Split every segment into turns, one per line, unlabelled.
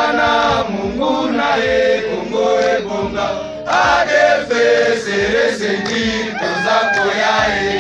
Wana Mungu nae Kongo ebonga adefe seresedi tozako yae.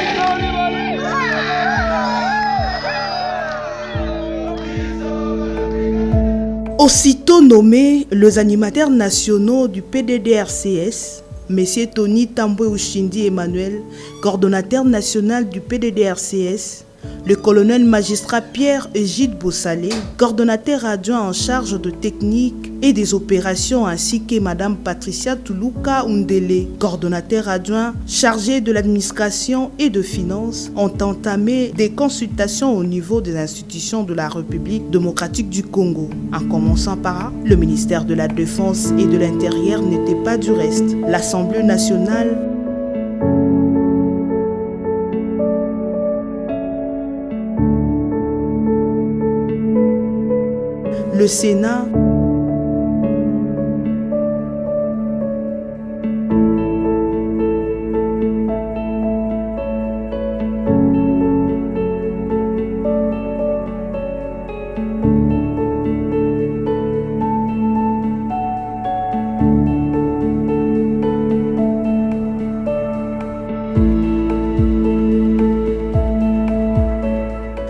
Aussitôt nommés, les animateurs nationaux du PDDRCS, M. Tony Tambwe Ushindi Emmanuel, coordonnateur national du PDDRCS, le colonel magistrat Pierre-Egide Bossalé, coordonnateur adjoint en charge de technique et des opérations, ainsi que Mme Patricia Toulouka Undele, coordonnateur adjoint chargé de l'administration et de finances, ont entamé des consultations au niveau des institutions de la République démocratique du Congo. En commençant par le ministère de la Défense et de l'Intérieur n'était pas du reste. L'Assemblée nationale, le Sénat,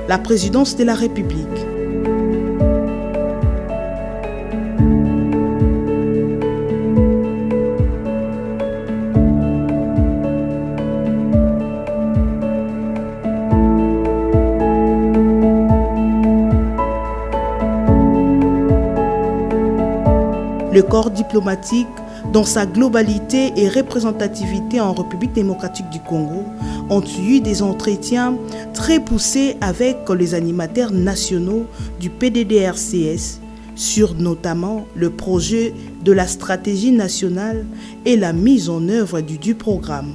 la présidence de la République. Le corps diplomatique, dans sa globalité et représentativité en République démocratique du Congo, ont eu des entretiens très poussés avec les animateurs nationaux du PDDRCS sur notamment le projet de la stratégie nationale et la mise en œuvre du programme.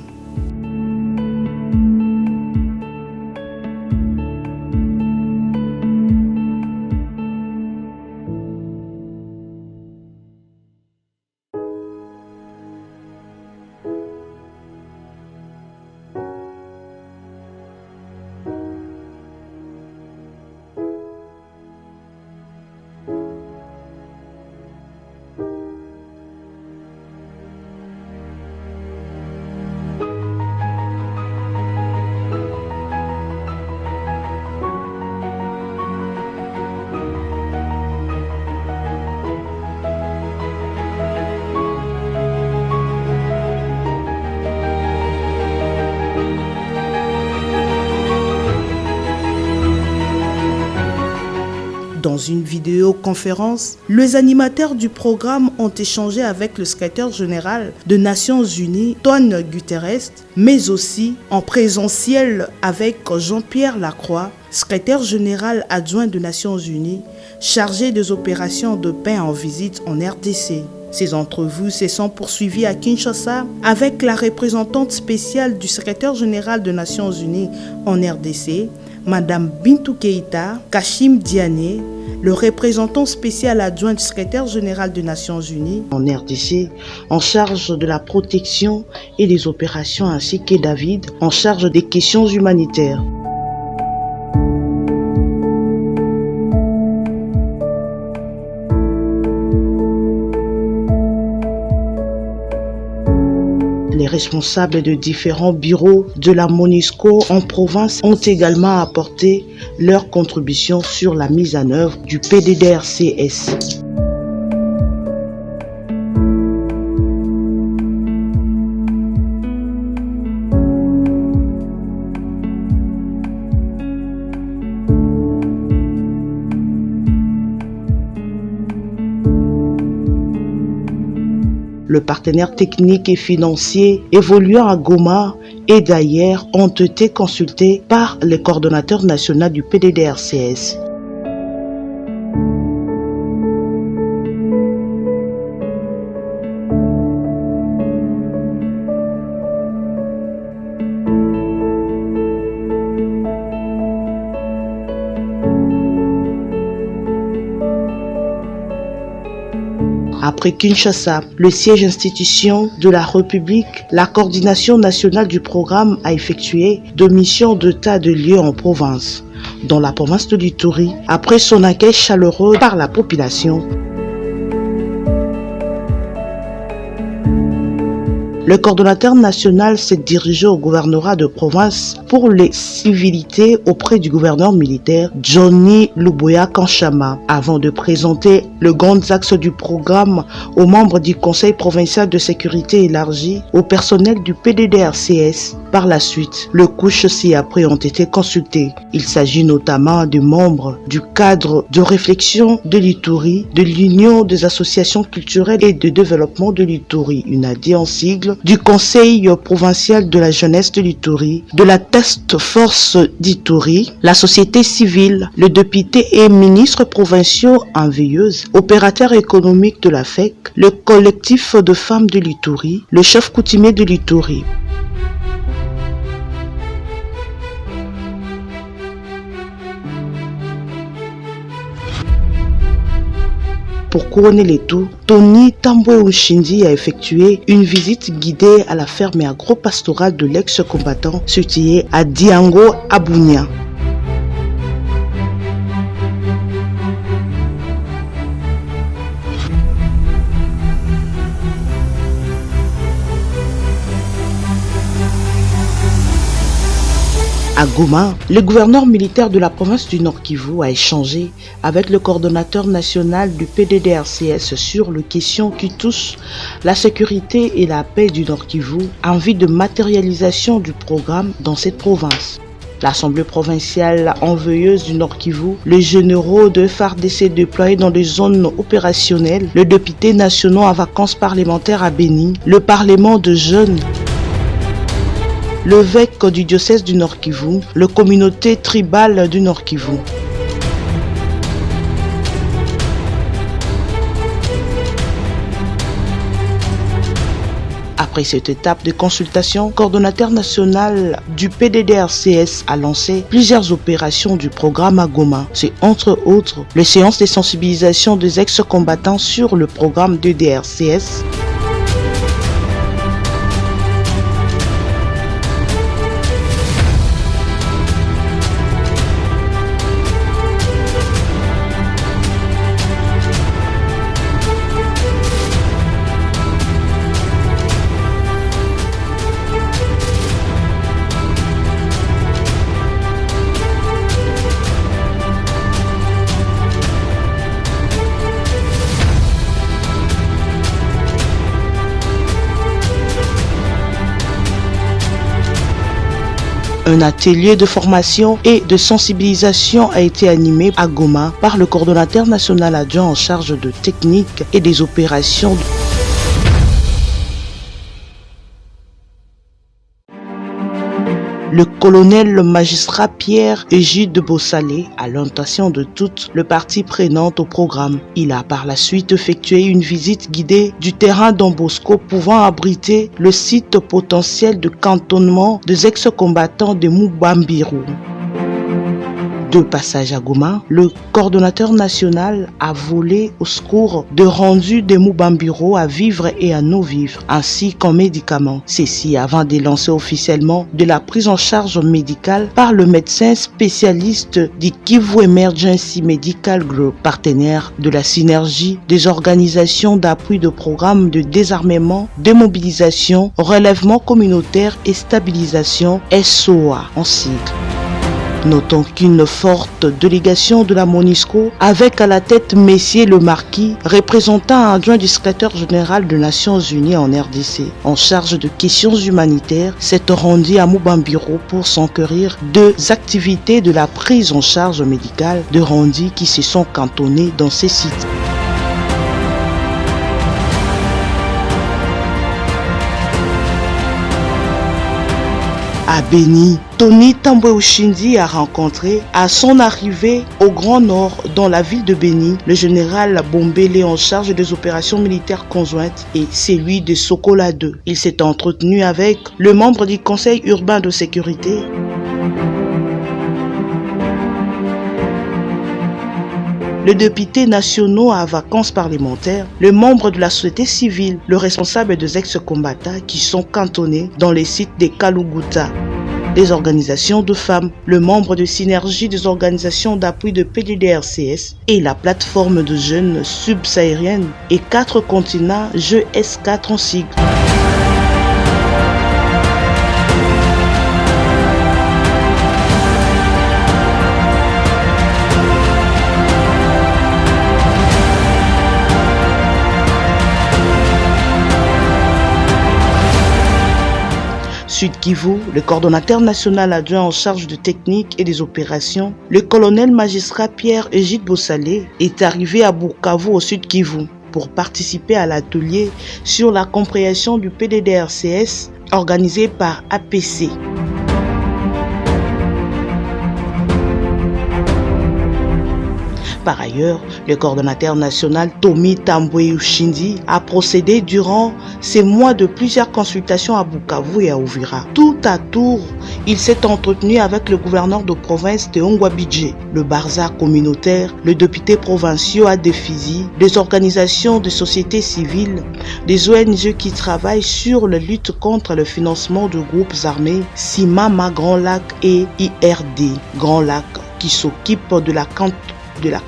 Dans une vidéoconférence, les animateurs du programme ont échangé avec le secrétaire général des Nations Unies, Antonio Guterres, mais aussi en présentiel avec Jean-Pierre Lacroix, secrétaire général adjoint des Nations Unies, chargé des opérations de paix en visite en RDC. Ces entrevues se sont poursuivies à Kinshasa avec la représentante spéciale du secrétaire général des Nations Unies en RDC, Madame Bintou Keïta, Kashim Diané, le représentant spécial adjoint du secrétaire général des Nations Unies en RDC, en charge de la protection et des opérations, ainsi que David, en charge des questions humanitaires. Les responsables de différents bureaux de la MONUSCO en province ont également apporté leur contribution sur la mise en œuvre du PDDRCS. Le partenaire technique et financier évoluant à Goma et d'ailleurs ont été consultés par le coordonnateur national du PDDRCS. Après Kinshasa, le siège institution de la République, la coordination nationale du programme a effectué 2 missions d'état de lieu en province, dans la province de l'Ituri, après son accueil chaleureux par la population. Le coordonnateur national s'est dirigé au gouvernorat de province pour les civilités auprès du gouverneur militaire Johnny Luboya Kanchama avant de présenter les grands axes du programme aux membres du Conseil provincial de sécurité élargie, au personnel du PDDRCS. Par la suite, les couches ci-après ont été consultées. Il s'agit notamment des membres du cadre de réflexion de l'Ituri, de l'Union des associations culturelles et de développement de l'Ituri, UNADI en sigle, du Conseil provincial de la jeunesse de l'Ituri, de la Task Force d'Ituri, la société civile, le député et ministres provinciaux en veilleuse, opérateurs économiques de la FEC, le collectif de femmes de l'Ituri, le chef coutumier de l'Ituri. Pour couronner les tout, Tony Tambwe Ushindi a effectué une visite guidée à la ferme et agro-pastorale de l'ex-combattant située à Diango, Abounia. À Goma, le gouverneur militaire de la province du Nord Kivu a échangé avec le coordonnateur national du PDDRCS sur les questions qui touchent la sécurité et la paix du Nord Kivu en vue de matérialisation du programme dans cette province. L'Assemblée provinciale enveilleuse du Nord Kivu, les généraux de FARDC déployés dans des zones opérationnelles, le député national en vacances parlementaires à Béni, le Parlement de jeunes, l'évêque du diocèse du Nord Kivu, la communauté tribale du Nord Kivu. Après cette étape de consultation, le coordonnateur national du PDDRCS a lancé plusieurs opérations du programme à Goma. C'est entre autres les séances de sensibilisation des ex-combattants sur le programme de DRCS, un atelier de formation et de sensibilisation a été animé à Goma par le coordonnateur national adjoint en charge de techniques et des opérations. Le colonel magistrat Pierre Egide Bossalé a l'intention de toutes les parties prenantes au programme. Il a par la suite effectué une visite guidée du terrain Don Bosco pouvant abriter le site potentiel de cantonnement des ex-combattants de Mubambiru. De passage à Goma, le coordonnateur national a volé au secours de rendus de Mubambiru à vivre et à non-vivre, ainsi qu'en médicaments. Ceci avant de lancer officiellement de la prise en charge médicale par le médecin spécialiste du Kivu Emergency Medical Group, partenaire de la synergie des organisations d'appui de programmes de désarmement, démobilisation, relèvement communautaire et stabilisation SOA en sigle. Notons qu'une forte délégation de la MONUSCO, avec à la tête Messier le Marquis, représentant adjoint du secrétaire général des Nations Unies en RDC, en charge de questions humanitaires, s'est rendu à Mubambiru pour s'enquérir des activités de la prise en charge médicale de rendus qui se sont cantonnés dans ces sites. À Béni, Tony Tambwe Ushindi a rencontré à son arrivée au Grand Nord dans la ville de Béni le général Bombele en charge des opérations militaires conjointes et celui de Sokola II. Il s'est entretenu avec le membre du conseil urbain de sécurité, le député national à vacances parlementaires, le membre de la société civile, le responsable des ex-combattants qui sont cantonnés dans les sites de Kaluguta, des organisations de femmes, le membre de synergie des organisations d'appui de PDDRCS et la plateforme de jeunes subsahariennes et 4 continents GS4 en sigle. Sud Kivu, le coordonnateur national adjoint en charge de technique et des opérations, le colonel magistrat Pierre-Égide Bossalé, est arrivé à Bukavu au Sud Kivu pour participer à l'atelier sur la compréhension du PDDRCS organisé par APC. Par ailleurs, le coordonnateur national Tommy Tambwe Ushindi a procédé durant ces mois de plusieurs consultations à Bukavu et à Uvira. Tout à tour, il s'est entretenu avec le gouverneur de province de Ongwabidje, le Barza communautaire, le député provincial à Défizi, des organisations de société civile, des ONG qui travaillent sur la lutte contre le financement de groupes armés, Simama Grand Lac et IRD Grand Lac, qui s'occupent de la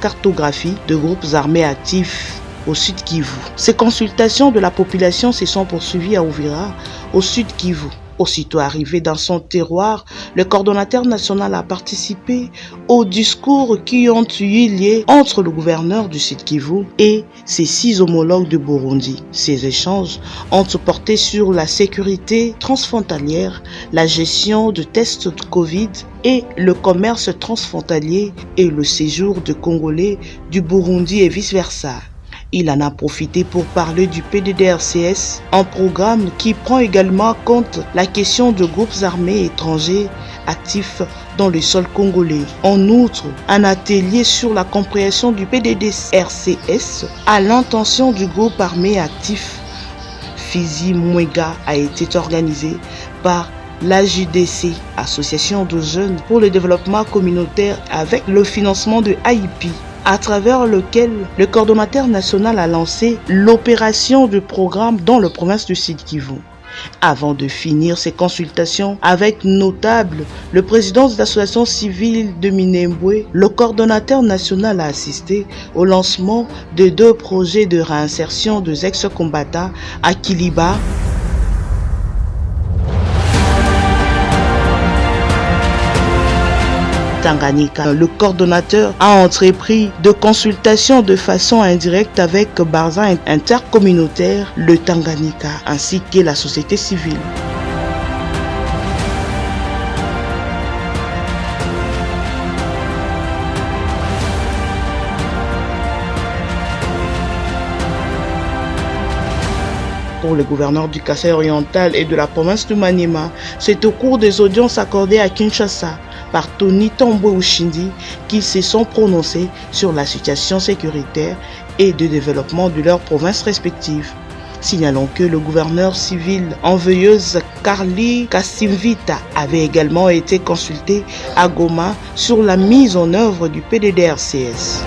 cartographie de groupes armés actifs au Sud Kivu. Ces consultations de la population se sont poursuivies à Uvira, au Sud Kivu. Aussitôt arrivé dans son terroir, le coordonnateur national a participé aux discours qui ont eu lieu entre le gouverneur du Sud Kivu et ses 6 homologues de Burundi. Ces échanges ont porté sur la sécurité transfrontalière, la gestion de tests de Covid et le commerce transfrontalier et le séjour de Congolais du Burundi et vice-versa. Il en a profité pour parler du PDDRCS, un programme qui prend également en compte la question de groupes armés étrangers actifs dans le sol congolais. En outre, un atelier sur la compréhension du PDDRCS à l'intention du groupe armé actif Fizi Mwega a été organisé par l'AJDC, Association de jeunes pour le développement communautaire, avec le financement de AIP, à travers lequel le coordonnateur national a lancé l'opération du programme dans la province du Sud Kivu. Avant de finir ses consultations avec notables, le président de l'association civile de Minembwe, le coordonnateur national a assisté au lancement de 2 projets de réinsertion des ex-combattants à Kiliba, Tanganyika. Le coordonnateur a entrepris de consultations de façon indirecte avec Barza intercommunautaire, le Tanganyika, ainsi que la société civile. Pour le gouverneur du Kasaï oriental et de la province de Maniema, c'est au cours des audiences accordées à Kinshasa par Tony Tambwe Ushindi qu'ils se sont prononcés sur la situation sécuritaire et de développement de leurs provinces respectives. Signalons que le gouverneur civil en veilleuse Carly Kassimvita avait également été consulté à Goma sur la mise en œuvre du PDDRCS.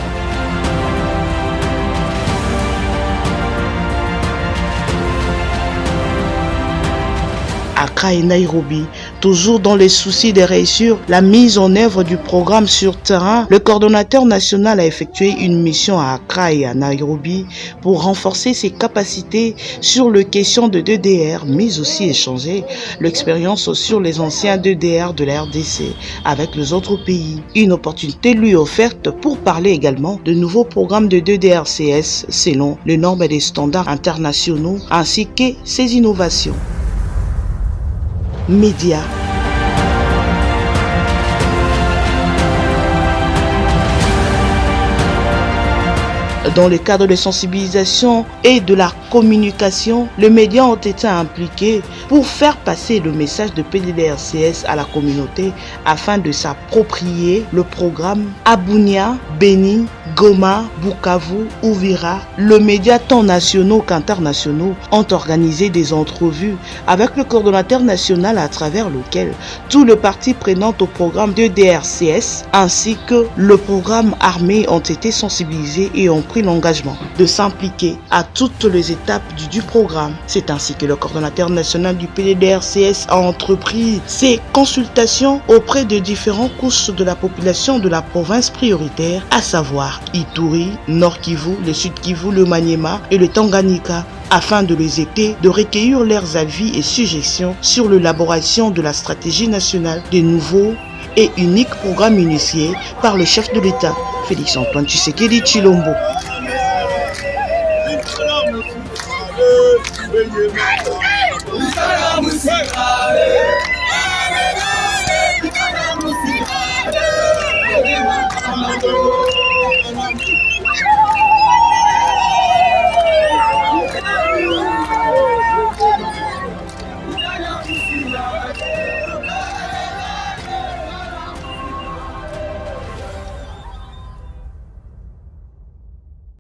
Accra et Nairobi, toujours dans les soucis de réussir la mise en œuvre du programme sur terrain, le coordonnateur national a effectué une mission à Accra et à Nairobi pour renforcer ses capacités sur les questions de DDR, mais aussi échanger l'expérience sur les anciens DDR de la RDC avec les autres pays. Une opportunité lui offerte pour parler également de nouveaux programmes de DDRCS selon les normes et les standards internationaux ainsi que ses innovations. Médias. Dans le cadre de sensibilisation et de la communication, les médias ont été impliqués pour faire passer le message de PDDRCS à la communauté afin de s'approprier le programme à Bunia, Beni, Goma, Bukavu, Uvira. Les médias tant nationaux qu'internationaux ont organisé des entrevues avec le coordonnateur national à travers lequel tous les parties prenantes au programme de DRCS ainsi que le programme armé ont été sensibilisés et ont pris l'engagement de s'impliquer à toutes les étapes du programme. C'est ainsi que le coordonnateur national du PDDRCS a entrepris ses consultations auprès de différentes couches de la population de la province prioritaire, à savoir Ituri, Nord Kivu, le Sud Kivu, le Maniema et le Tanganyika, afin de les aider de recueillir leurs avis et suggestions sur l'élaboration de la stratégie nationale des nouveaux et uniques programmes initiés par le chef de l'État, Félix Antoine Tshisekedi Tshilombo.
Hey! musika